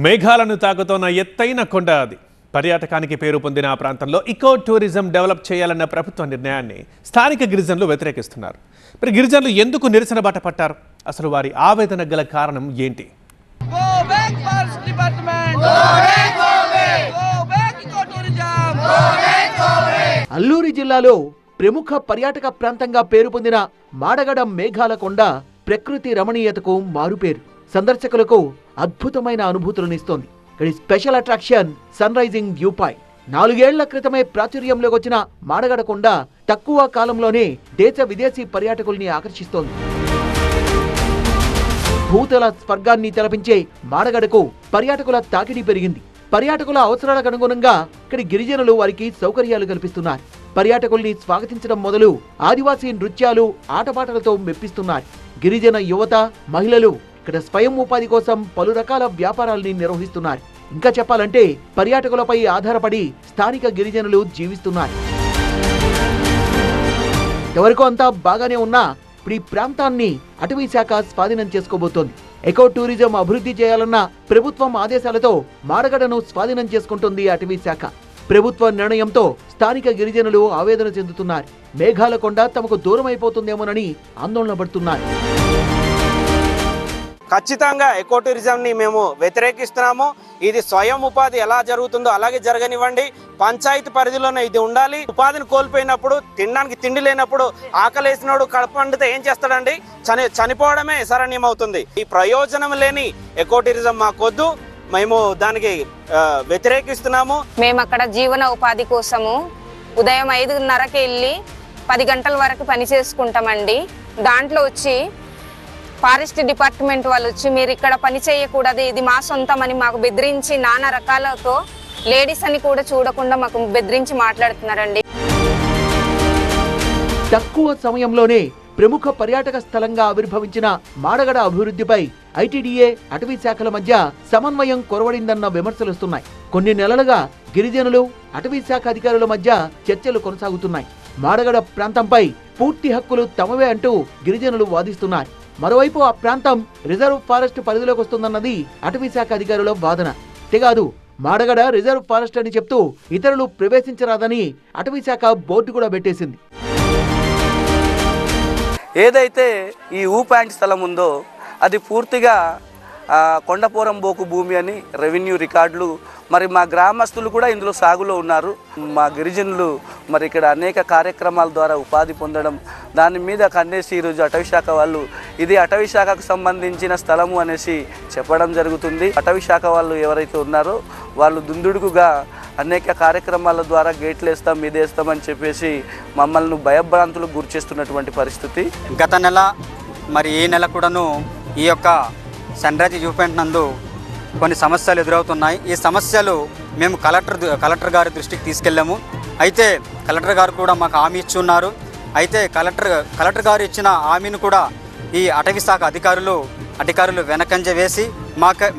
మేఘాలను తాకుతోన్న ఎత్తైన కొండ అది. పర్యాటకానికి పేరు పొందిన ఆ ప్రాంతంలో ఇకో టూరిజం డెవలప్ చేయాలన్న ప్రభుత్వ నిర్ణయాన్ని స్థానిక గిరిజనులు వ్యతిరేకిస్తున్నారు. మరి గిరిజనులు ఎందుకు నిరసన బాట పట్టారు? అసలు వారి ఆవేదన గల కారణం ఏంటి? అల్లూరి జిల్లాలో ప్రముఖ పర్యాటక ప్రాంతంగా పేరు పొందిన మాడగడ మేఘాల కొండ ప్రకృతి రమణీయతకు మారుపేరు. సందర్శకులకు అద్భుతమైన అనుభూతులనిస్తోంది. ఇక్కడి special attraction sun rising view point. 4 ఏళ్ల క్రితమే ప్రాచుర్యంలోకి వచ్చిన మాడగడ కొండ తక్కువ కాలంలోనే దేశ విదేశీ పర్యాటకుల్ని ఆకర్షిస్తోంది. భూతల స్వర్గాన్ని తలపించే మాడగడకు పర్యాటకుల తాకిడి పెరిగింది. పర్యాటకుల అవసరాలకు అనుగుణంగా ఇక్కడి గిరిజనులు వారికి సౌకర్యాలు కల్పిస్తున్నారు. పర్యాటకుల్ని స్వాగతించడం మొదలు ఆదివాసీ నృత్యాలు, ఆటపాటలతో మెప్పిస్తున్నారు. గిరిజన యువత, మహిళలు ఇక్కడ స్వయం ఉపాధి కోసం పలు రకాల వ్యాపారాల్ని నిర్వహిస్తున్నారు. ఇంకా చెప్పాలంటే పర్యాటకులపై ఆధారపడి స్థానిక గిరిజనులు జీవిస్తున్నారు. ఎవరికో అంతా బాగానే ఉన్నా ఇప్పుడు ఈ ప్రాంతాన్ని అటవీ శాఖ స్వాధీనం చేసుకోబోతోంది. ఎకో టూరిజం అభివృద్ధి చేయాలన్న ప్రభుత్వం ఆదేశాలతో మాడగడను స్వాధీనం చేసుకుంటుంది అటవీ శాఖ. ప్రభుత్వ నిర్ణయంతో స్థానిక గిరిజనులు ఆవేదన చెందుతున్నారు. మేఘాల కొండ తమకు దూరం అయిపోతుందేమోనని ఆందోళన పడుతున్నారు. ఖచ్చితంగా ఎకో టూరిజంని మేము వ్యతిరేకిస్తున్నాము. ఇది స్వయం ఉపాధి ఎలా జరుగుతుందో అలాగే జరగనివ్వండి. పంచాయతీ పరిధిలోనే ఇది ఉండాలి. ఉపాధిని కోల్పోయినప్పుడు, తినడానికి తిండి లేనప్పుడు, ఆకలేసినోడు కడుపు పండితే ఏం చేస్తాడండి? చనిపోవడమే శరణ్యం అవుతుంది. ఈ ప్రయోజనం లేని ఎకో టూరిజం మాకొద్దు. మేము దానికి వ్యతిరేకిస్తున్నాము. మేము అక్కడ జీవన ఉపాధి కోసము ఉదయం 5:30కి వెళ్ళి 10 గంటల వరకు పని చేసుకుంటామండి. దాంట్లో వచ్చి ఫారెస్ట్ డిపార్ట్మెంట్ వాళ్ళు వచ్చి మీరు ఇక్కడ పని చేయకూడదు, ఇది మా సొంతం అని మాకు బెదిరించి నానా రకాలతో లేడీస్ అని కూడా చూడకుండా మాకు బెదిరించి మాట్లాడుతున్నారండి. తక్కువ సమయంలోనే ప్రముఖ పర్యాటక స్థలంగా ఆవిర్భవించిన మాడగడ అభివృద్ధిపై ఐటీడీఏ, అటవీ శాఖల మధ్య సమన్వయం కొరవడిందన్న విమర్శలుస్తున్నాయి. కొన్ని నెలలుగా గిరిజనులు, అటవీ శాఖ అధికారుల మధ్య చర్చలు కొనసాగుతున్నాయి. మాడగడ ప్రాంతంపై పూర్తి హక్కులు తమవే అంటూ గిరిజనులు వాదిస్తున్నారు. మరోవైపు ఆ ప్రాంతం రిజర్వ్ ఫారెస్ట్ పరిధిలోకి వస్తుందన్నది అటవీ శాఖ అధికారుల వాదన. అంతేకాదు మాడగడ రిజర్వ్ ఫారెస్ట్ అని చెప్తూ ఇతరులు ప్రవేశించరాదని అటవీ శాఖ బోర్డు కూడా పెట్టేసింది. ఏదైతే ఈ ఊ పాయింట్ స్థలం ఉందో అది పూర్తిగా కొండపోరం బోకు భూమి అని రెవెన్యూ రికార్డులు, మరి మా గ్రామస్తులు కూడా ఇందులో సాగులో ఉన్నారు. మా గిరిజనులు మరి ఇక్కడ అనేక కార్యక్రమాల ద్వారా ఉపాధి పొందడం, దాని మీద కన్నేసి ఈరోజు అటవీ శాఖ వాళ్ళు ఇది అటవీ శాఖకు సంబంధించిన స్థలము అనేసి చెప్పడం జరుగుతుంది. అటవీ శాఖ వాళ్ళు ఎవరైతే ఉన్నారో వాళ్ళు దుందుడుకుగా అనేక కార్యక్రమాల ద్వారా గేట్లు వేస్తాం, ఇది వేస్తామని చెప్పేసి మమ్మల్ని భయభ్రాంతులకు గురిచేస్తున్నటువంటి పరిస్థితి. గత నెల మరి ఈ నెల కూడాను ఈ యొక్క సన్ రైజ్ వ్యూ పాయింట్ నందు కొన్ని సమస్యలు ఎదురవుతున్నాయి. ఈ సమస్యలు మేము కలెక్టర్ గారి దృష్టికి తీసుకెళ్ళాము. అయితే కలెక్టర్ గారు కూడా మాకు హామీ ఇచ్చి ఉన్నారు. అయితే కలెక్టర్ గారు ఇచ్చిన హామీని కూడా ఈ అటవీ శాఖ అధికారులు వెనకంజ వేసి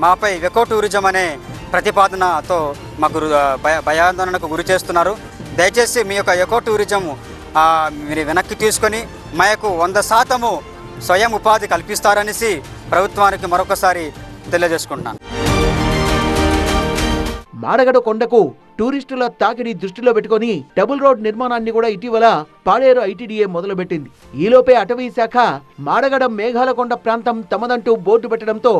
మాపై ఎకో టూరిజం అనే ప్రతిపాదనతో మాకు భయాందోళనకు గురి చేస్తున్నారు. దయచేసి మీ యొక్క ఎకో టూరిజం మీరు వెనక్కి తీసుకొని మాకు 100% స్వయం ఉపాధి కల్పిస్తారనేసి ప్రభుత్వానికి మరొకసారి తెలియజేసుకుంటున్నాను. మాడగడ కొండకు టూరిస్టుల తాకిడి దృష్టిలో పెట్టుకుని డబుల్ రోడ్ నిర్మాణాన్ని కూడా ఇటీవల పాడేరు ఐటీడీఏ మొదలుపెట్టింది. ఈలోపే అటవీ శాఖ మాడగడ మేఘాల కొండ ప్రాంతం తమదంటూ బోర్డు పెట్టడంతో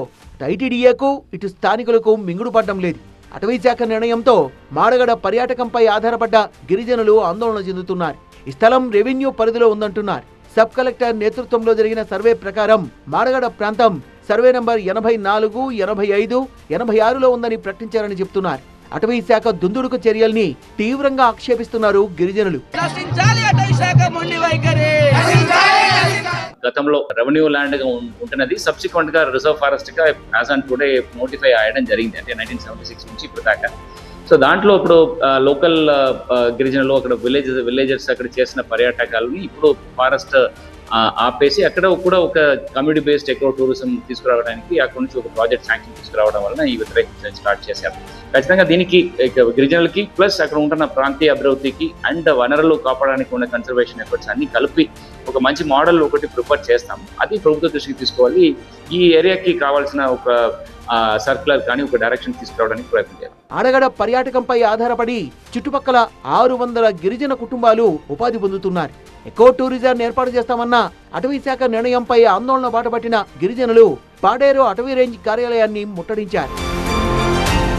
ఐటీడీఏకు ఇటు స్థానికులకు మింగుడు పడ్డం లేదు. అటవీ శాఖ నిర్ణయంతో మాడగడ పర్యాటకంపై ఆధారపడ్డ గిరిజనులు ఆందోళన చెందుతున్నారు. ఈ స్థలం రెవెన్యూ పరిధిలో ఉందంటున్నారు. సబ్ కలెక్టర్ నేతృత్వంలో జరిగిన సర్వే ప్రకారం మాడగడ ప్రాంతం సర్వే నంబర్ 84, 85, 86లో ఉందని ప్రకటించారని చెప్తున్నారు. అటవీ శాఖ దుందుడుకు చర్యల్ని తీవ్రంగా ఆక్షేపిస్తున్నారు గిరిజనులు. గతంలో రెవెన్యూ ల్యాండ్ గా ఉంటున్నది సబ్సిక్వెంట్ గా రిజర్వ్ ఫారెస్ట్ గా యాజ్ ఆన్ టుడే నోటిఫై అయ్యడం జరిగింది. అంటే 1976 నుంచి ఇప్పుడు దాకా. సో దాంట్లో ఇప్పుడు లోకల్ గిరిజనులు, అక్కడ విలేజర్స్ అక్కడ చేసిన పర్యాటకాలని ఇప్పుడు ఫారెస్ట్ ఆపేసి అక్కడ కూడా ఒక కమ్యూనిటీ బేస్డ్ ఎకో టూరిజం తీసుకురావడానికి అక్కడ నుంచి ఒక ప్రాజెక్ట్ శాంక్షన్ తీసుకురావడం వలన ఈ వ్యతిరేకత స్టార్ట్ చేశారు. ఖచ్చితంగా దీనికి గిరిజనులకి ప్లస్ అక్కడ ఉంటున్న ప్రాంతీయ అభివృద్ధికి అండ్ వనరులు కాపాడడానికి ఉన్న కన్సర్వేషన్ ఎఫర్ట్స్ అన్ని కలిపి ఒక మంచి మోడల్ ఒకటి ప్రిఫర్ చేస్తాం. అది ప్రభుత్వ దృష్టికి తీసుకోవాలి. ఈ ఏరియాకి కావాల్సిన ఒక సర్క్యులర్ కానీ ఒక డైరెక్షన్ తీసుకురావడానికి ప్రయత్నం చేయాలి. ఆడగడ పర్యాటకంపై ఆధారపడి చుట్టుపక్కల 600 గిరిజన కుటుంబాలు ఉపాధి పొందుతున్నారు. ఎకో టూరిజం ఏర్పాటు చేస్తామన్న అటవీ శాఖ నిర్ణయంపై ఆందోళన బాటపట్టిన గిరిజనులు పాడేరు అటవీ రేంజ్ కార్యాలయాన్ని ముట్టడించారు.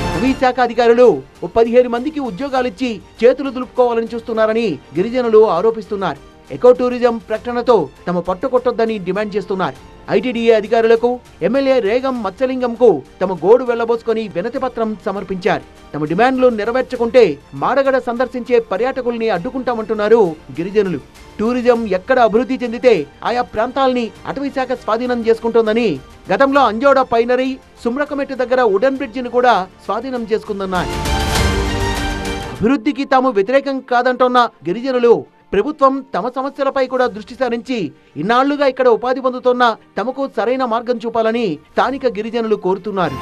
అటవీ శాఖ అధికారులు 15 మందికి ఉద్యోగాలిచ్చి చేతులు దులుపుకోవాలని చూస్తున్నారని గిరిజనులు ఆరోపిస్తున్నారు. ఎకో టూరిజం ప్రకటనతో తమ పట్టు కొట్టొద్దని డిమాండ్ చేస్తున్నారు. ఐటీడీఏ అధికారులకు ఎమ్మెల్యే రేగం మత్స్యలింగంకు తమ గోడు వెళ్లబోసుకొని వినతి పత్రం సమర్పించారు. తమ డిమాండ్లు నెరవేర్చకుంటే మాడగడ సందర్శించే పర్యాటకుల్ని అడ్డుకుంటామంటున్నారు గిరిజనులు. టూరిజం ఎక్కడ అభివృద్ధి చెందితే ఆయా ప్రాంతాల్ని అటవీ శాఖ స్వాధీనం చేసుకుంటోందని, గతంలో అంజోడ పైనరీ సుమ్రకమెట్టు దగ్గర వుడెన్ బ్రిడ్జిని కూడా స్వాధీనం చేసుకుందన్నారు. అభివృద్ధికి తాము వ్యతిరేకం కాదంటున్న గిరిజనులు ప్రభుత్వం తమ సమస్యలపై కూడా దృష్టి సారించి ఇన్నాళ్లుగా ఇక్కడ ఉపాధి పొందుతున్న తమకు సరైన మార్గం చూపాలని స్థానిక గిరిజనులు కోరుతున్నారు.